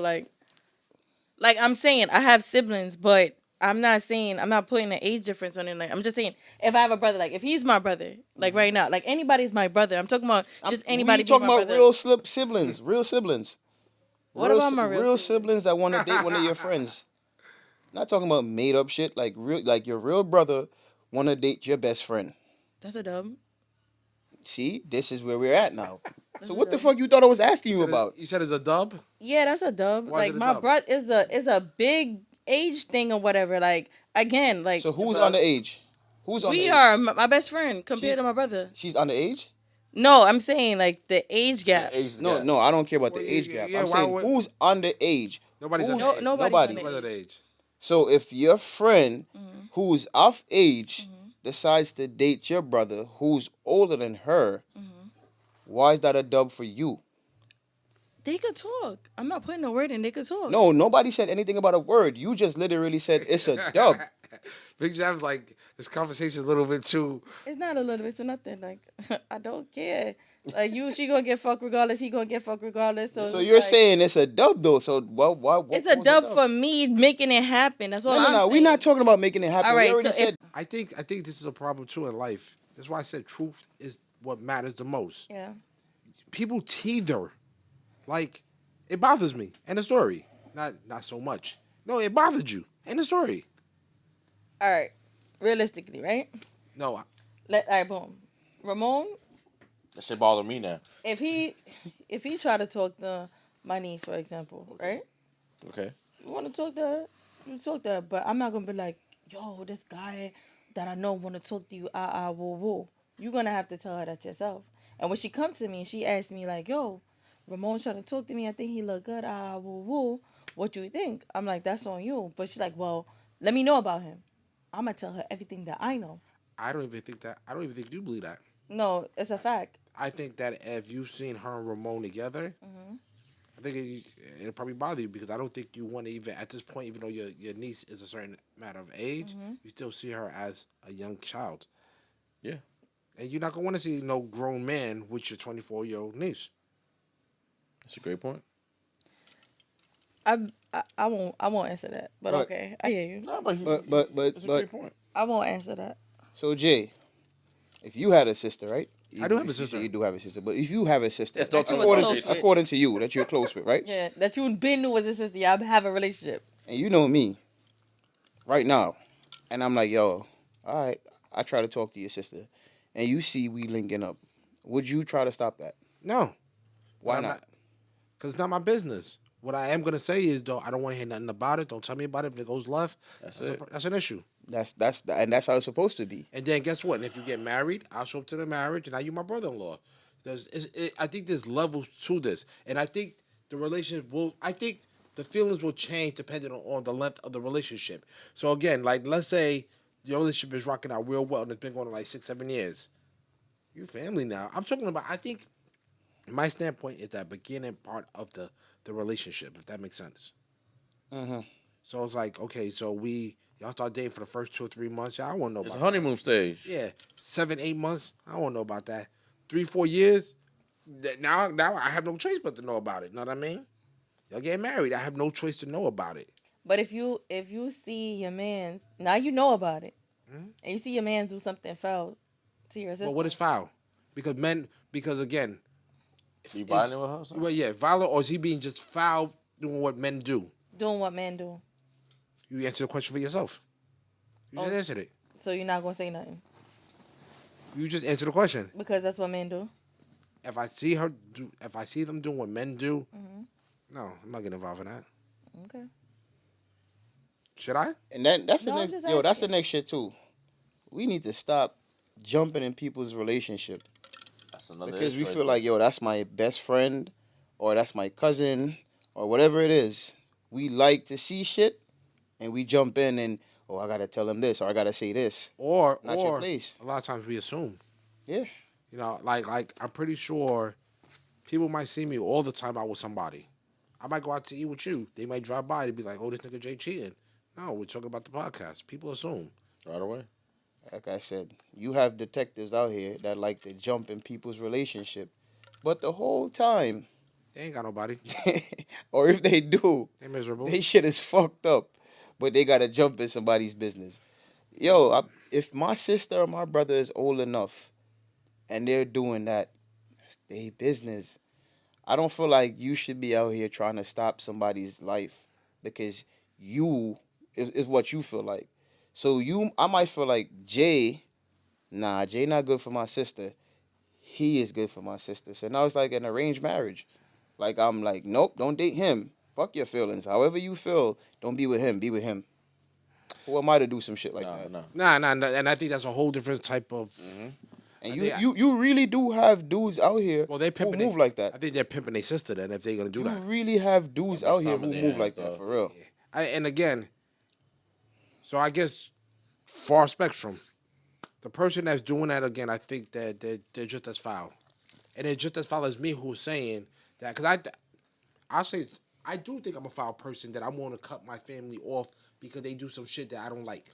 Like I'm saying I have siblings, but I'm not saying I'm not putting an age difference on it. Like I'm just saying if I have a brother, like if he's my brother, like right now, like anybody's my brother. I'm talking about just anybody We being talking my about brother. real siblings, real siblings. What about my real real siblings? siblings that want to date one of your friends? Not talking about made up shit. Like your real brother want to date your best friend. That's a dub. See, this is where we're at now. So what the fuck you thought I was asking you about? You said it's a dub? Yeah, that's a dub. Why is Like it a my dub? brother is a big age thing or whatever. Like again, like So who's But- underage? Who's underage? we are my best friend compared She- to my brother. She's underage? No, I'm saying like the age gap. The age No, gap. no, I don't care about the Well, age yeah, gap. yeah, I'm why saying would- who's underage. Nobody's Who's- underage. Nobody's nobody. underage. Nobody's underage. So if your friend Mm-hmm. who's of age decides to date your brother who's older than her, Mm-hmm. why is that a dub for you? They could talk. I'm not putting a word in. They could talk. No, nobody said anything about a word. You just literally said it's a dub. Big Jam's like, this conversation is a little bit too. It's not a little bit to nothing. Like I don't care. Like she gonna get fucked regardless. He gonna get fucked regardless. So, So it's you're like, saying it's a dub though. So why it's a was dub for me making it happen. That's all No, I'm no, saying. we're not talking about making it happen. All We right, already so if- said I think this is a problem too in life. That's why I said truth is what matters the most. Yeah. People teeter. Like, it bothers me. End of story. Not so much. No, it bothered you. End of story. All right. Realistically, right? No, All right, boom. Ramon, That shit bother me now. if he try to talk to my niece, for example, right? Okay. You want to talk to her? You talk to her, but I'm not gonna be like, yo, this guy that I know want to talk to you, woo, woo. You're gonna have to tell her that yourself. And when she comes to me and she asks me like, yo, Ramon trying to talk to me, I think he look good, woo, woo. What do you think? I'm like, that's on you. But she's like, well, let me know about him. I'm gonna tell her everything that I know. I don't even think that. I don't even think you believe that. No, it's a fact. I think that if you've seen her and Ramon together, I think it'll probably bother you because I don't think you want to even, at this point, even though your niece is a certain matter of age, you still see her as a young child. Yeah. And you're not going to want to see no grown man with your 24-year-old niece. That's a great point. I won't answer that. But But- okay, I hear you. No, but but that's a great point. I won't answer that. so Jay, if you had a sister, right? I do have a You sister. say You do have a sister, but if you have a sister, Yeah, talk to us according, close with. according to you, that you're close with, right? Yeah, that you been knew was a sister. Y'all have a relationship. And you know me, right now, and I'm like, yo, all right, I try to talk to your sister, and you see we linking up. Would you try to stop that? No. Why I'm not? Because it's not my business. What I am going to say is, though, I don't want to hear nothing about it. Don't tell me about it. If it goes left, That's that's, it. that's an issue. And that's how it's supposed to be. And then guess what? And if you get married, I'll show up to the marriage, and now you're my brother-in-law. I think there's levels to this, and I think the relationship will. I think the feelings will change depending on the length of the relationship. So again, like let's say your relationship is rocking out real well, and it's been going on like 6-7 years. You family now. I'm talking about. I think my standpoint is that beginning part of the relationship, if that makes sense. Mm-hmm. So it's like, okay, so y'all start dating for the first 2 or 3 months. Yeah, I want to know It's a about honeymoon stage. that. Yeah, 7-8 months. I don't want to know about that. 3-4 years. Now I have no choice but to know about it. Know what I mean? Y'all get married. I have no choice to know about it. But if you see your man's now you know about it, and you see your man do something foul to your sister. But what is foul? Because again, You violent with her? or something? well, yeah, violent, or is he being just foul doing what men do? Doing what men do. You answer the question for yourself. You just Oh. answered it. So you're not gonna say nothing You just answered the question. because that's what men do. If I see them doing what men do, no, I'm not getting involved in that. Okay. Should I? And that's the No, I'm next just that's the asking. next shit too. We need to stop jumping in people's relationship That's another because we issue right feel there. like, yo, that's my best friend or that's my cousin or whatever it is. We like to see shit and we jump in and, oh, I gotta tell him this or I gotta say this. Or Not your place. a lot of times we assume. Yeah. You know, like I'm pretty sure people might see me all the time out with somebody. I might go out to eat with you. They might drive by and be like, "Oh, this nigga Jay cheating." No, we're talking about the podcast. People assume. Right away. Like I said, you have detectives out here that like to jump in people's relationship. But the whole time, They ain't got nobody. or if they do, They miserable. they shit is fucked up. But they gotta jump in somebody's business. Yo, if my sister or my brother is old enough and they're doing that, that's their business. I don't feel like you should be out here trying to stop somebody's life because you is what you feel like. So I might feel like Jay not good for my sister. he is good for my sister. So now it's like an arranged marriage. Like I'm like, nope, don't date him. Fuck your feelings. However you feel, don't be with him. Be with him. Who am I to do some shit like that? No. Nah, and I think that's a whole different type of. And I you, think- you really do have dudes out here Well, they who pimping. move like that. I think they're pimping their sister. Then if they're gonna do You that, really have dudes How much out here time who do they move have, like though? that for real. and again, so I guess far spectrum. The person that's doing that again, I think that they're just as foul, and they're just as foul as me who's saying that. Because I say I do think I'm a foul person that I'm going to cut my family off because they do some shit that I don't like.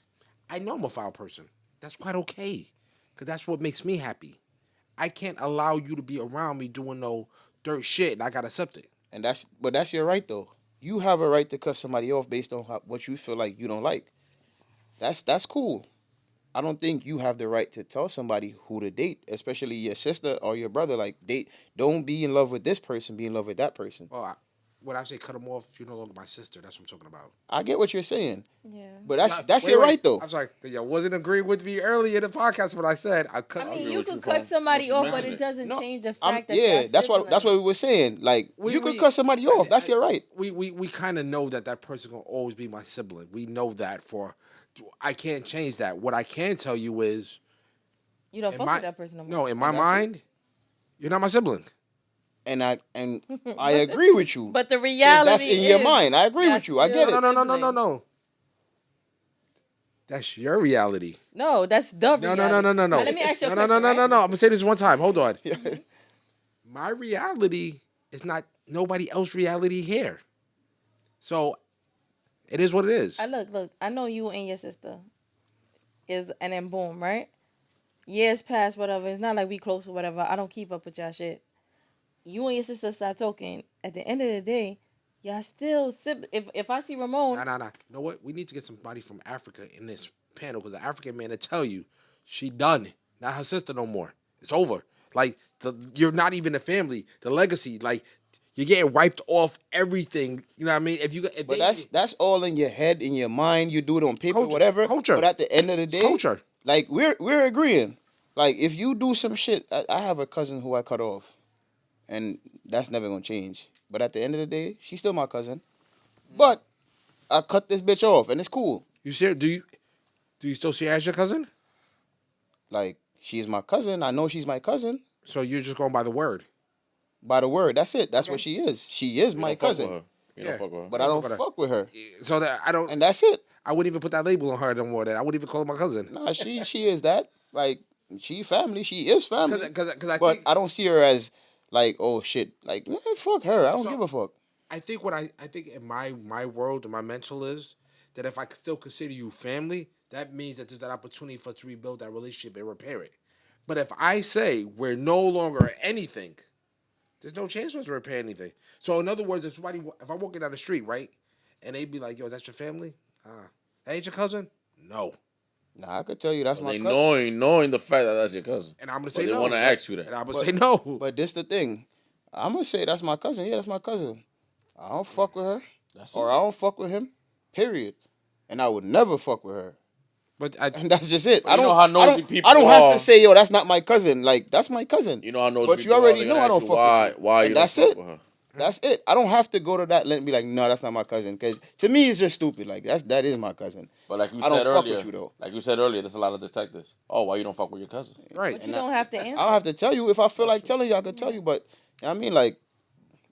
I know I'm a foul person. That's quite okay, because that's what makes me happy. I can't allow you to be around me doing no dirt shit, and I gotta accept it. And that's your right though. You have a right to cut somebody off based on what you feel like you don't like. That's cool. I don't think you have the right to tell somebody who to date, especially your sister or your brother. Like, date, don't be in love with this person, be in love with that person. Well, when I say cut them off, you're no longer my sister. That's what I'm talking about. I get what you're saying, Yeah. but that's your right though. I'm sorry, y'all wasn't agreeing with me earlier in the podcast when I said I cut. I mean, agree you with could you, cut Fren. somebody Once you off, but mention it doesn't No, change the I'm, fact that yeah, you're that's what siblings. we were saying. Like, you could cut somebody off. That's your right. We kind of know that person gonna always be my sibling. We know that for. I can't change that. What I can tell you is, You don't in fuck my with that person no more. no, in my And that's it. mind, you're not my sibling. And I agree with you. But the 'Cause reality that's in your is mind. I agree you're with you. I get still it. No. That's your reality. No, that's the No. reality. No. Now, let me ask you a No. question. I'm right? gonna say this one time. Hold on. My reality is not nobody else's reality here. So it is what it is. Look. I know you and your sister and then boom, right? Years pass, whatever. It's not like we close or whatever. I don't keep up with y'all shit. You and your sister start talking. At the end of the day, y'all still if I see Ramon, Nah. You know what? We need to get somebody from Africa in this panel because the African man to tell you she done. Not her sister no more. It's over. Like you're not even a family. The legacy, like you're getting wiped off everything. You know what I mean? But that's all in your head, in your mind. You do it on paper, Culture. whatever. Culture. But at the end of the day, culture. like we're agreeing. Like if you do some shit, I have a cousin who I cut off, and that's never gonna change. But at the end of the day, she's still my cousin. But I cut this bitch off, and it's cool. You see? Do you still see her as your cousin? Like she's my cousin. I know she's my cousin. So you're just going by the word. By the word, that's it. That's what she is. She is You my don't fuck with cousin. her. You Yeah. don't fuck with her. But I don't fuck with her, So that I don't. and that's it. I wouldn't even put that label on her no more. That I wouldn't even call her my cousin. Nah, she is that. Like she family. She is family. Because I But think I don't see her as like, oh shit, like man, fuck her. I don't So- give a fuck. I think what I think in my world and my mental is that if I still consider you family, that means that there's that opportunity for us to rebuild that relationship and repair it. But if I say we're no longer anything, there's no chance for us to repair anything. So in other words, if I'm walking down the street, right, and they be like, "Yo, that's your family? That ain't your cousin?" No, Nah, I could tell you that's But my they cousin. knowing the fact that that's your cousin. and I'm gonna But say they no. want to ask you that. and I'm gonna say no. But this the thing. I'm gonna say that's my cousin. Yeah, that's my cousin. I don't fuck with her, That's or it. I don't fuck with him. Period. And I would never fuck with her. But And that's just it. But I you don't. know how I nosy don't. people I don't have are. to say, yo, that's not my cousin. Like that's my cousin. You know how nosy But people you already are, they know gonna I don't ask fuck you with you. why And you don't that's fuck it. with her. That's it. I don't have to go to that length and be like, no, that's not my cousin. Because to me, it's just stupid. Like that is my cousin. But like you I don't said fuck earlier, with you, though. like you said earlier, there's a lot of detectives. Oh, why you don't fuck with your cousin? right. but you don't have to answer. I don't have to tell you. If I feel like telling you, I could tell you. But you know what I mean, like,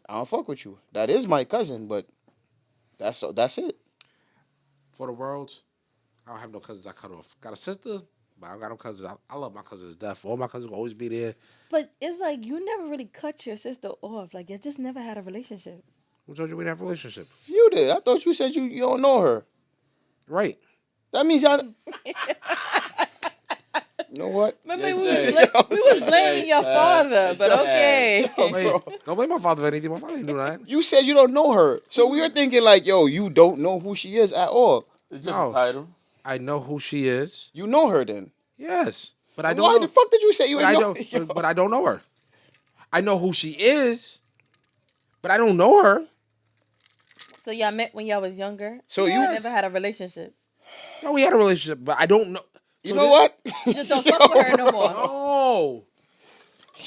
I don't fuck with you. That is my cousin. But that's it. For the world, I don't have no cousins I cut off. Got a sister, but I don't got no cousins. I love my cousins to death. All my cousins will always be there. But it's like you never really cut your sister off. Like you just never had a relationship. Who told you we didn't have a relationship? You did. I thought you said you don't know her. Right. That means y'all. You know what? Remember Yeah, we Jay. was blaming your Jay, father, but Jay. okay. Don't blame my father for anything. My father didn't do that. You said you don't know her, so we were thinking like, yo, you don't know who she is at all. It's just No. a title. I know who she is. You know her then. Yes, but I don't. Why know. the fuck did you say you But I know? don't. But I don't know her. I know who she is, but I don't know her. So y'all met when y'all was younger. So You you never had a relationship. No, we had a relationship, but I don't know. You know what? You just don't fuck with her no more. No.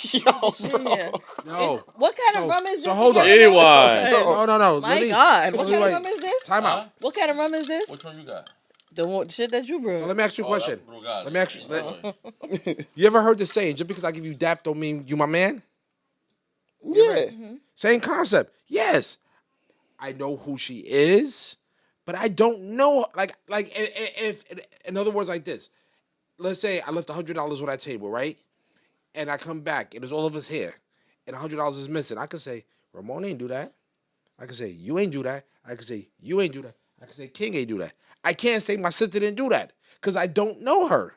Yo, Yeah. No. What kind of rum is this? So hold on. Hey, again? why? No. My Let me, God. so What let kind me of wait. rum is this? Time out. What kind of rum is this? Which one you got? Shit that you brewed. So let me ask you a question. Brugada. Let me ask you. You ever heard the saying, just because I give you dap don't mean you my man? yeah. Same concept. Yes. I know who she is, but I don't know. If in other words, like this. Let's say I left $100 on that table, right? And I come back, and there's all of us here, and $100 is missing. I could say, Ramon ain't do that. I could say, you ain't do that. I could say, you ain't do that. I could say, King ain't do that. I can't say my sister didn't do that because I don't know her.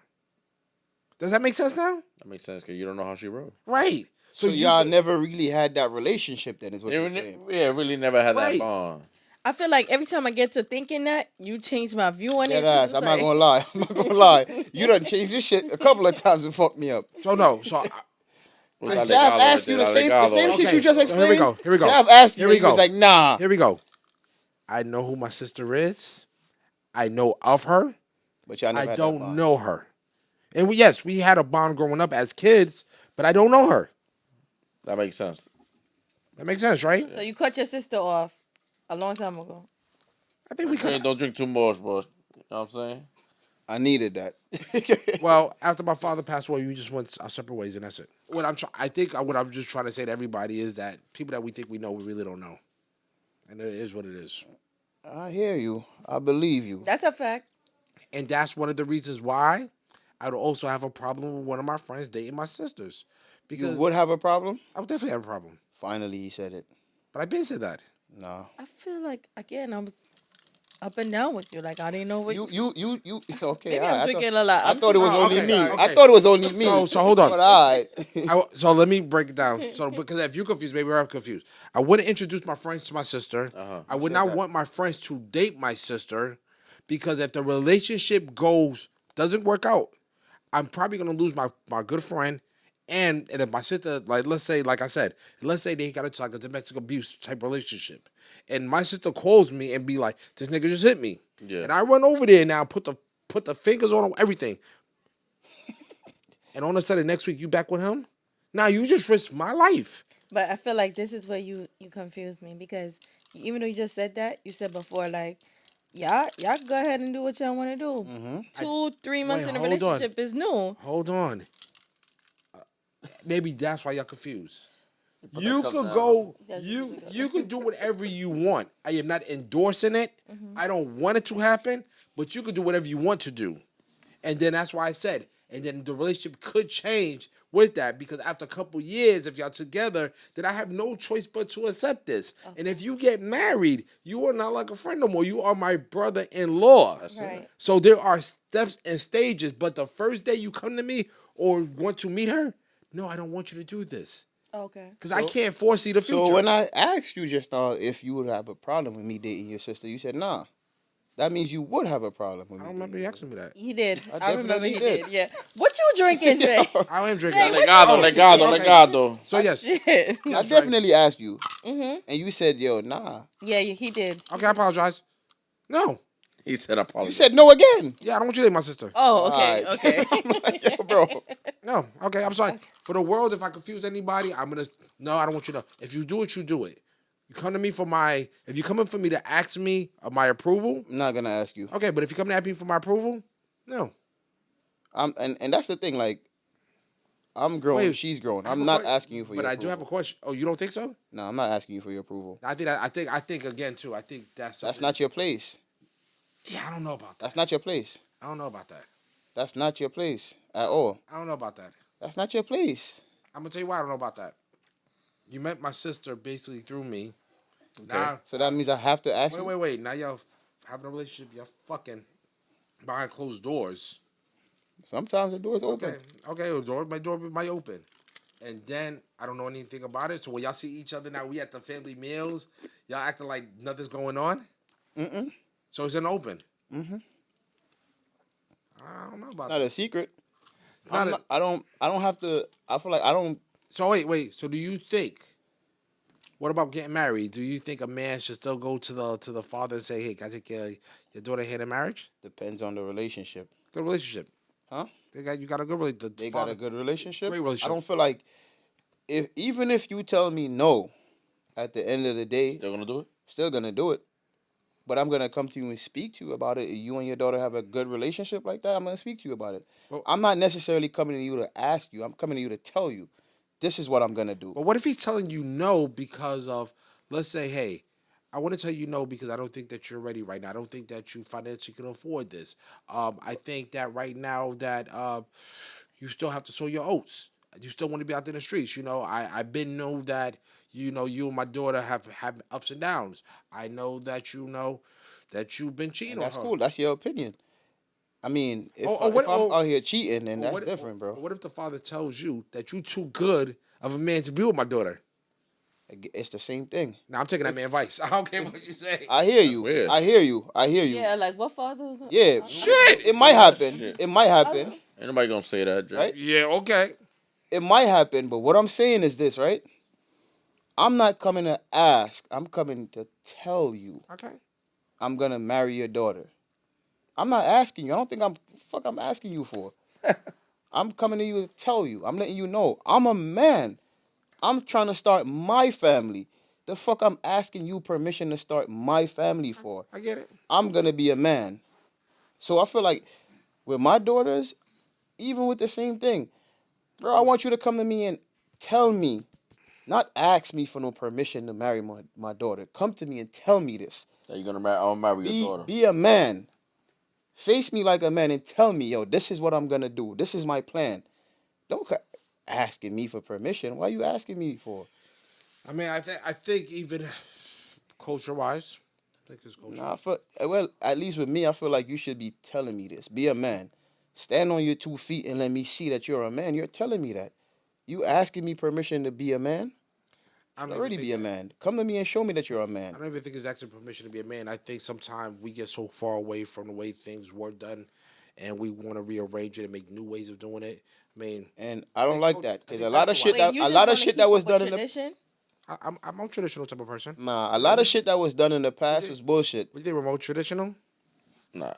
Does that make sense now? That makes sense because you don't know how she wrote. Right. So y'all never really had that relationship then, is what you're saying. Yeah, really never had Right. that bond. I feel like every time I get to thinking that, you change my view on it. Dead ass. I'm not gonna lie. I'm not gonna lie. You done changed this shit a couple of times and fucked me up. So no. So Because Jav asked you the same shit you just so explained. here we go. Jav asked you, Here we and you was go. like, nah. Here we go. I know who my sister is. I know of her. But y'all never I had that don't bond. know her. And yes, we had a bond growing up as kids, but I don't know her. That makes sense. That makes sense, right? So you cut your sister off a long time ago. I think we could. Don't drink too much, bro. You know what I'm saying? I needed that. Well, after my father passed away, we just went our separate ways, and that's it. What I'm just trying to say to everybody is that people that we think we know, we really don't know, and it is what it is. I hear you. I believe you. That's a fact. And that's one of the reasons why I would also have a problem with one of my friends dating my sisters, because You would have a problem? I would definitely have a problem. Finally, he said it. But I've been said that. Nah. I feel like, again, I was up and down with you. Like, I didn't know what You. Okay. Maybe all right. I'm drinking a lot. I thought it was Oh, only okay, me. okay. I thought it was only me. So hold on. But all right. So let me break it down. So because if you're confused, maybe we're confused. I wouldn't introduce my friends to my sister. I would not want my friends to date my sister, because if the relationship doesn't work out, I'm probably gonna lose my good friend. And if my sister, let's say they got into like a domestic abuse type relationship, and my sister calls me and be like, "This nigga just hit me," and I run over there now, put the fingers on him, everything, and all of a sudden next week you back with him. Now you just risked my life. But I feel like this is where you confused me, because even though you just said that, you said before, like, y'all go ahead and do what y'all want to do. 2-3 months in a hold on. relationship is new. Hold on. Maybe that's why y'all confused. Put You that cup could down. go. You could do whatever you want. I am not endorsing it. I don't want it to happen, but you could do whatever you want to do. And then that's why I said. And then the relationship could change with that, because after a couple years, if y'all together, then I have no choice but to accept this. Okay. And if you get married, you are not like a friend no more. You are my brother-in-law. That's Right. it. So there are steps and stages. But the first day you come to me or want to meet her, no, I don't want you to do this. Okay. Because I can't foresee the future. So when I asked you just now if you would have a problem with me dating your sister, you said nah. That means you would have a problem with me. I don't remember you asking me that. He did. I I remember he definitely did. did. Yeah. What you drinking, Dre? I am drinking. Hey, what Legado. So yes. Shit. I definitely asked you, Mhm. and you said, "Yo, nah." Yeah, he did. Okay, I apologize. No. He said, "I You apologize." said no again. Yeah, I don't want you to date my sister. Oh, okay. Alright. Okay. I'm like, yo, bro. No. Okay, I'm sorry. For the world, if I confuse anybody, I don't want you to. If you do it, you do it. You come to me if you come in for me to ask me of my approval, I'm not gonna ask you. okay, but if you come to ask me for my approval, no. And that's the thing. Like, I'm grown. Wait, She's grown. I have I'm a not que- asking you for your But I approval. do have a question. Oh, you don't think so? No, I'm not asking you for your approval. I think again too. I think that's That's something- not your place. Yeah, I don't know about that. That's not your place. I don't know about that. That's not your place at all. I don't know about that. That's not your place. I'm gonna tell you why I don't know about that. You met my sister basically through me. Okay. Now, So that means I have to ask you. wait. Now y'all having a relationship. Y'all fucking behind closed doors. Sometimes the door's open. Okay. My door might open, and then I don't know anything about it. So when y'all see each other now, we at the family meals. Y'all acting like nothing's going on. So it's an open. I don't know about It's not that. a secret. not a- I don't have to. I feel like I don't. So wait. So do you think? What about getting married? Do you think a man should still go to the father and say, "Hey, can I take your daughter hand in marriage?" Depends on the relationship. Good relationship. Huh? You got a good relationship. They got a good relationship. Great relationship. I don't feel like even if you tell me no, at the end of the day, Still gonna do it? still gonna do it. But I'm gonna come to you and speak to you about it. If you and your daughter have a good relationship like that, I'm gonna speak to you about it. Well- I'm not necessarily coming to you to ask you. I'm coming to you to tell you, this is what I'm gonna do. But what if he's telling you no because of, let's say, hey, I want to tell you no because I don't think that you're ready right now. I don't think that you financially can afford this. I think that right now that you still have to sow your oats. You still want to be out in the streets. You know, I've been know that you and my daughter have ups and downs. I know that that you've been cheating And on that's her. cool. That's your opinion. I mean, if, What- if I'm or- out here cheating, then Or that's what, different, bro. or what if the father tells you that you too good of a man to be with my daughter? It's the same thing. Now I'm taking that man's advice. I don't care what you say. I hear you. weird. I hear you. I hear you. Yeah, like what father? Yeah, Shit! It might happen. Shit. It might happen, Ain't nobody gonna say that, Jay. right? Yeah, okay. It might happen, but what I'm saying is this, right? I'm not coming to ask. I'm coming to tell you Okay. I'm gonna marry your daughter. I'm not asking you. I don't think I'm asking you for. I'm coming to you to tell you. I'm letting you know. I'm a man. I'm trying to start my family. The fuck I'm asking you permission to start my family for? I get it. I'm gonna be a man. So I feel like with my daughters, even with the same thing, bro, I want you to come to me and tell me, not ask me for no permission to marry my daughter. Come to me and tell me this. That you're gonna marry. I'm gonna marry your daughter. Be a man. Face me like a man and tell me, yo, this is what I'm gonna do. This is my plan. Don't asking me for permission. Why are you asking me for? I mean, I think even culture wise, I think it's culture. Nah, well, at least with me, I feel like you should be telling me this. Be a man. Stand on your 2 feet and let me see that you're a man. You're telling me that. You asking me permission to be a man? I don't Already even be a think man. Come to me and show me that you're a I man. don't even think it's asking permission to be a man. I think sometimes we get so far away from the way things were done, and we want to rearrange it and make new ways of doing it. I mean, And I don't think like culture- that I because think a lot of culture-wise- shit Wait, that you a just lot of wanna shit keep that was up with done in the tradition? I'm a traditional type of person. a lot of shit that was done in the past was bullshit. We think remote traditional. Nah,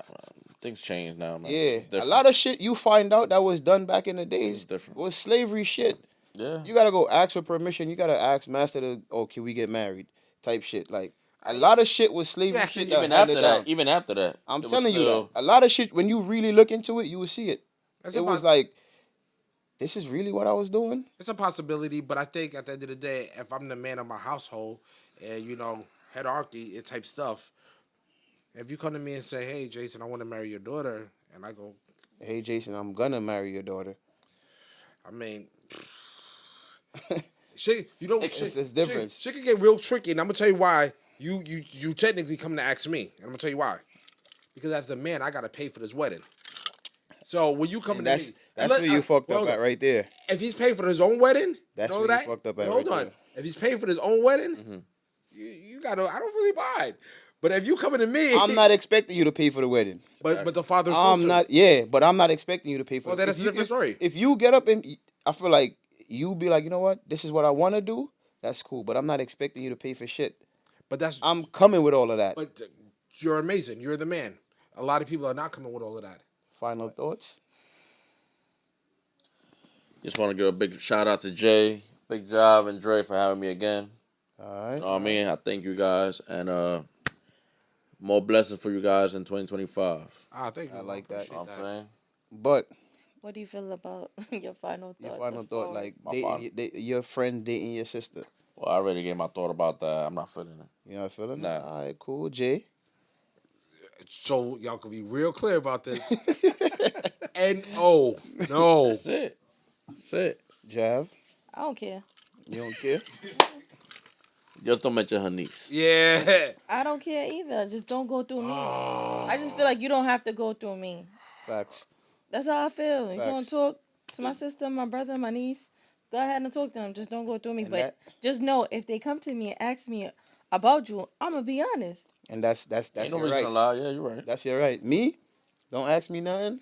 things change now, man. Yeah, It's a different. lot of shit you find out that was done back in the days different. was slavery shit. Yeah. You gotta go ask for permission. You gotta ask master to, oh, can we get married? Type shit. Like a lot of shit was slavery Yeah, shit. even that after handed that, down. even after that, I'm it was telling you that still- a lot of shit. When you really look into it, you will see it. That's It a was poss- like, this is really what I was doing. It's a possibility, but I think at the end of the day, if I'm the man of my household and hierarchy type stuff, if you come to me and say, "Hey, Jason, I want to marry your daughter," and I go, Hey Jason, I'm gonna marry your daughter. I mean, shit, It's different. Shit can get real tricky, and I'm gonna tell you why. You technically come to ask me, and I'm gonna tell you why. Because as the man, I gotta pay for this wedding. So when you come And to that's me, that's where you fucked up at right there. If he's paying for his own wedding, That's know where you that? fucked up at Hold right on. there. If he's paying for his own wedding, Mm-hmm. you gotta. I don't really mind. But if you coming to me, I'm not expecting you to pay for the wedding. But the father's I'm supposed to. not. Yeah, but I'm not expecting you to pay for. Well, the, then that's a different story. If you get up and I feel like you be like, you know what, this is what I want to do. That's cool, but I'm not expecting you to pay for shit. But that's. I'm coming with all of that. But you're amazing. You're the man. A lot of people are not coming with all of that. Final thoughts. Just want to give a big shout out to Jay, Big Job, and Dre for having me again. All right. You know what I mean? I thank you guys, and more blessings for you guys in 2025. Ah, thank you. I like that. appreciate You know what I'm saying? But What do you feel about your final thoughts? your final as thought, far like My dating, final- your friend dating your sister. Well, I already gave my thought about that. I'm not feeling it. You know, feeling Nah. that? All right, cool. Jay. So y'all can be real clear about this. N-O. No. That's it. That's it. Jav. I don't care. You don't care. Just don't mention her niece. Yeah. I don't care either. Just don't go through me. Oh. I just feel like you don't have to go through me. Facts. That's how I feel. You Facts. want to talk to my sister, my brother, my niece? Go ahead and talk to them. Just don't go through me. And But that- just know if they come to me and ask me about you, I'm gonna be honest. And that's Ain't no your reason to right. lie. Yeah, you're right. That's your right. Me, don't ask me nothing.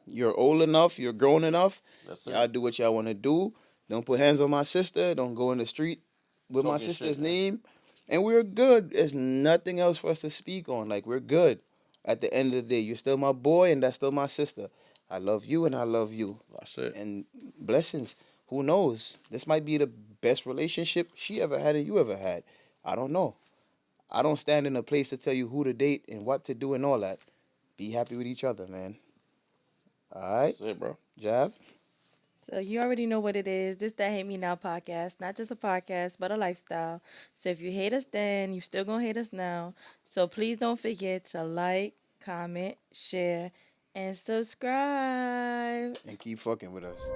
You're old enough. You're grown enough. That's Y'all it. do what y'all want to do. Don't put hands on my sister. Don't go in the street with my Talking sister's shit, man. name. And we're good. There's nothing else for us to speak on. Like, we're good. At the end of the day, you're still my boy and that's still my sister. I love you and I love you. That's it. And blessings. Who knows? This might be the best relationship she ever had and you ever had. I don't know. I don't stand in a place to tell you who to date and what to do and all that. Be happy with each other, man. All right, That's it, bro. Jav. So you already know what it is. This That Hate Me Now podcast. Not just a podcast, but a lifestyle. So if you hate us then, you still gonna hate us now. So please don't forget to like, comment, share, and subscribe. And keep fucking with us.